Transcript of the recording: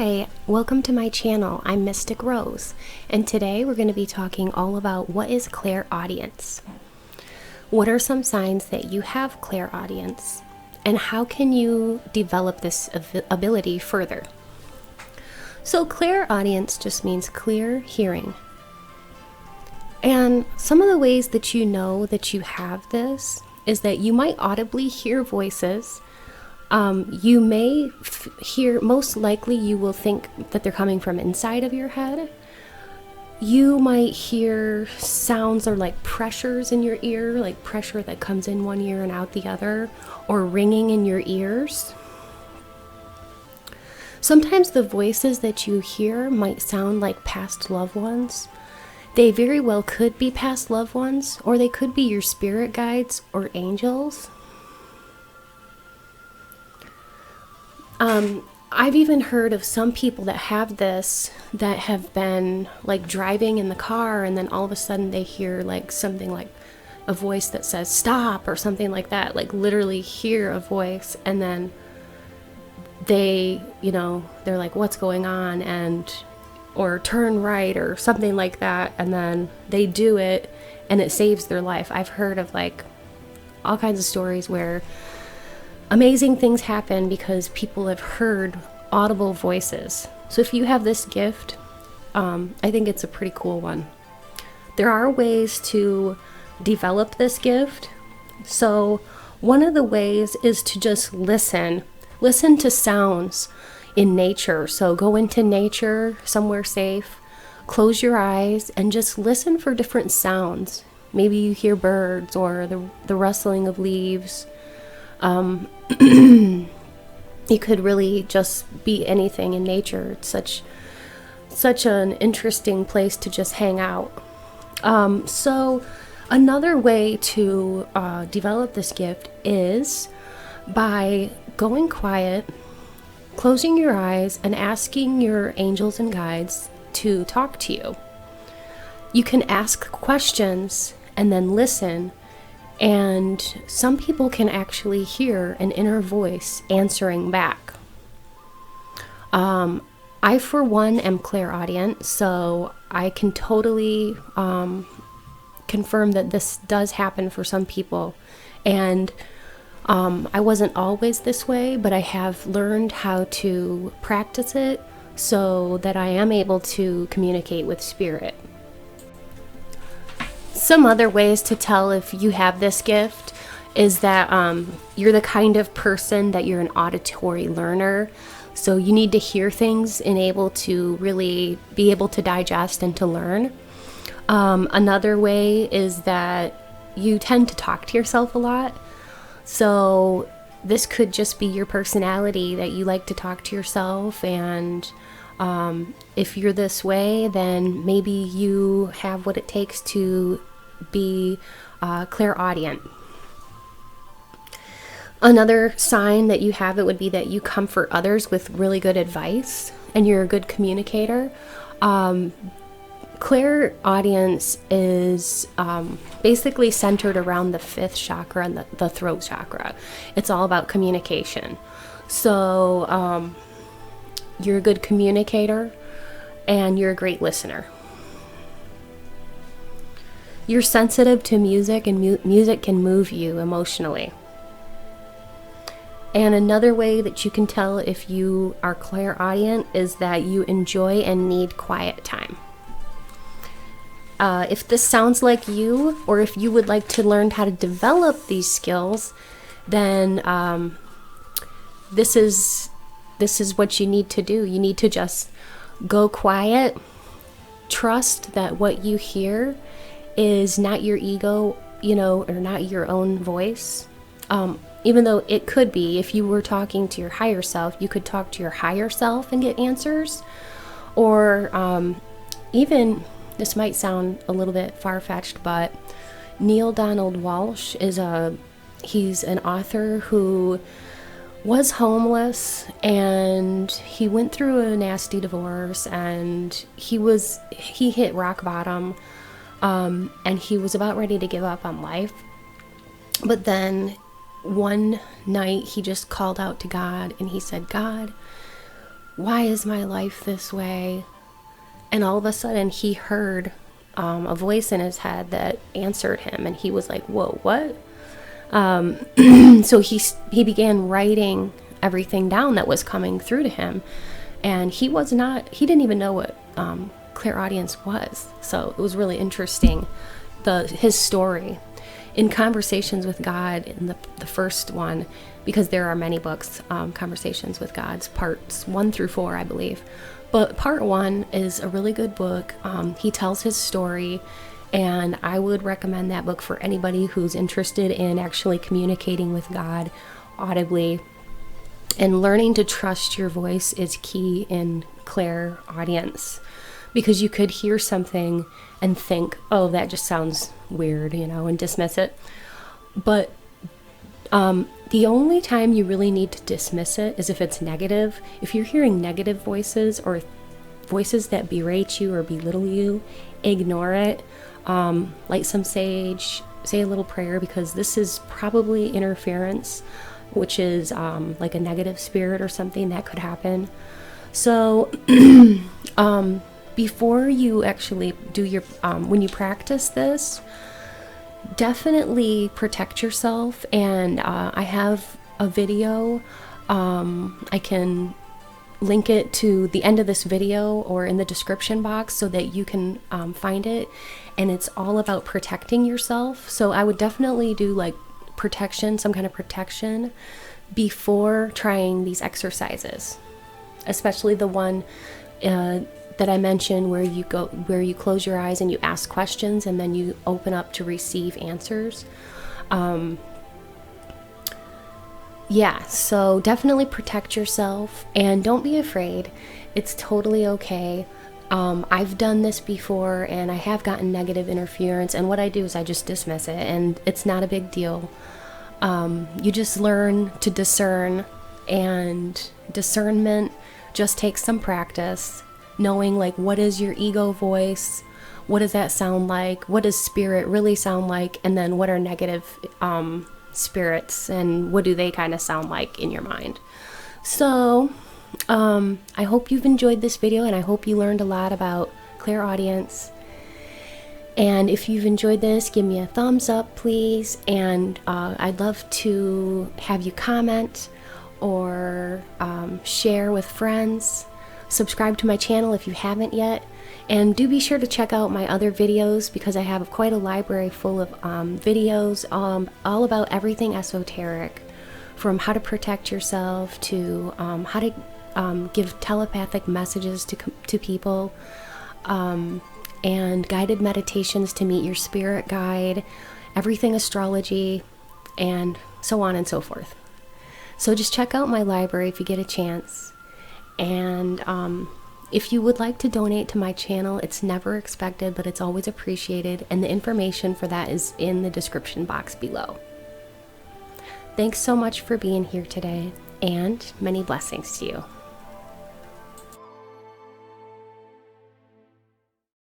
Hi, welcome to my channel. I'm Mystic Rose, and today we're going to be talking all about what is clairaudience. What are some signs that you have clairaudience, and how can you develop this ability further? So clairaudience just means clear hearing. And some of the ways that you know that you have this is that you might audibly hear voices. You may hear, most likely you will think that they're coming from inside of your head. You might hear sounds or like pressures in your ear, like pressure that comes in one ear and out the other, or ringing in your ears. Sometimes the voices that you hear might sound like past loved ones. They very well could be past loved ones, or they could be your spirit guides or angels. I've even heard of some people that have this, that have been like driving in the car, and then all of a sudden they hear like something like a voice that says stop or something like that, like literally hear a voice, and then they're like, what's going on? Or turn right or something like that, and then they do it and it saves their life. I've heard of like all kinds of stories where amazing things happen because people have heard audible voices. So if you have this gift, I think it's a pretty cool one. There are ways to develop this gift. So one of the ways is to just listen to sounds in nature. So go into nature, somewhere safe, close your eyes, and just listen for different sounds. Maybe you hear birds or the rustling of leaves. It could really just be anything in nature. It's such an interesting place to just hang out. So another way to develop this gift is by going quiet, closing your eyes, and asking your angels and guides to talk to you. You can ask questions and then listen. And some people can actually hear an inner voice answering back. I, for one, am clairaudient, so I can totally confirm that this does happen for some people. And I wasn't always this way, but I have learned how to practice it so that I am able to communicate with spirit. Some other ways to tell if you have this gift is that you're the kind of person that you're an auditory learner. So you need to hear things and able to really be able to digest and to learn. Another way is that you tend to talk to yourself a lot. So this could just be your personality, that you like to talk to yourself, and if you're this way, then maybe you have what it takes to be clairaudient. Another sign that you have it would be that you comfort others with really good advice and you're a good communicator. Clairaudience is basically centered around the fifth chakra and the throat chakra. It's all about communication. So you're a good communicator and you're a great listener. You're sensitive to music, and music can move you emotionally. And another way that you can tell if you are clairaudient is that you enjoy and need quiet time. If this sounds like you, or if you would like to learn how to develop these skills, then this is what you need to do. You need to just go quiet, trust that what you hear is not your ego, or not your own voice. Even though it could be, if you were talking to your higher self, you could talk to your higher self and get answers. Or even, this might sound a little bit far-fetched, but Neil Donald Walsh he's an author who was homeless, and he went through a nasty divorce, and he hit rock bottom. And he was about ready to give up on life. But then one night he just called out to God, and he said, God, why is my life this way? And all of a sudden he heard a voice in his head that answered him, and he was like, whoa, what? So he began writing everything down that was coming through to him, and he didn't even know what clairaudience was. So it was really interesting, his story. In Conversations with God, in the first one, because there are many books, Conversations with God's parts 1 through 4, I believe. But part 1 is a really good book. He tells his story, and I would recommend that book for anybody who's interested in actually communicating with God audibly. And learning to trust your voice is key in clairaudience, because you could hear something and think, oh, that just sounds weird, and dismiss it. But the only time you really need to dismiss it is if it's negative. If you're hearing negative voices or voices that berate you or belittle you, ignore it. Light some sage, say a little prayer, because this is probably interference, which is like a negative spirit or something that could happen. So before you actually do your, when you practice this, definitely protect yourself. And I have a video. I can link it to the end of this video or in the description box so that you can find it. And it's all about protecting yourself. So I would definitely do like protection, some kind of protection, before trying these exercises, especially the one that I mentioned where you close your eyes and you ask questions and then you open up to receive answers. Yeah, so definitely protect yourself and don't be afraid. It's totally okay. I've done this before and I have gotten negative interference, and what I do is I just dismiss it, and it's not a big deal. You just learn to discern, and discernment just takes some practice, knowing like what is your ego voice, what does that sound like, what does spirit really sound like, and then what are negative spirits and what do they kind of sound like in your mind. So I hope you've enjoyed this video, and I hope you learned a lot about clairaudience. And if you've enjoyed this, give me a thumbs up, please. And I'd love to have you comment or share with friends. Subscribe to my channel if you haven't yet. And do be sure to check out my other videos, because I have quite a library full of videos all about everything esoteric, from how to protect yourself to how to give telepathic messages to people, and guided meditations to meet your spirit guide, everything astrology, and so on and so forth. So just check out my library if you get a chance. And if you would like to donate to my channel, it's never expected, but it's always appreciated, and the information for that is in the description box below. Thanks so much for being here today, and many blessings to you.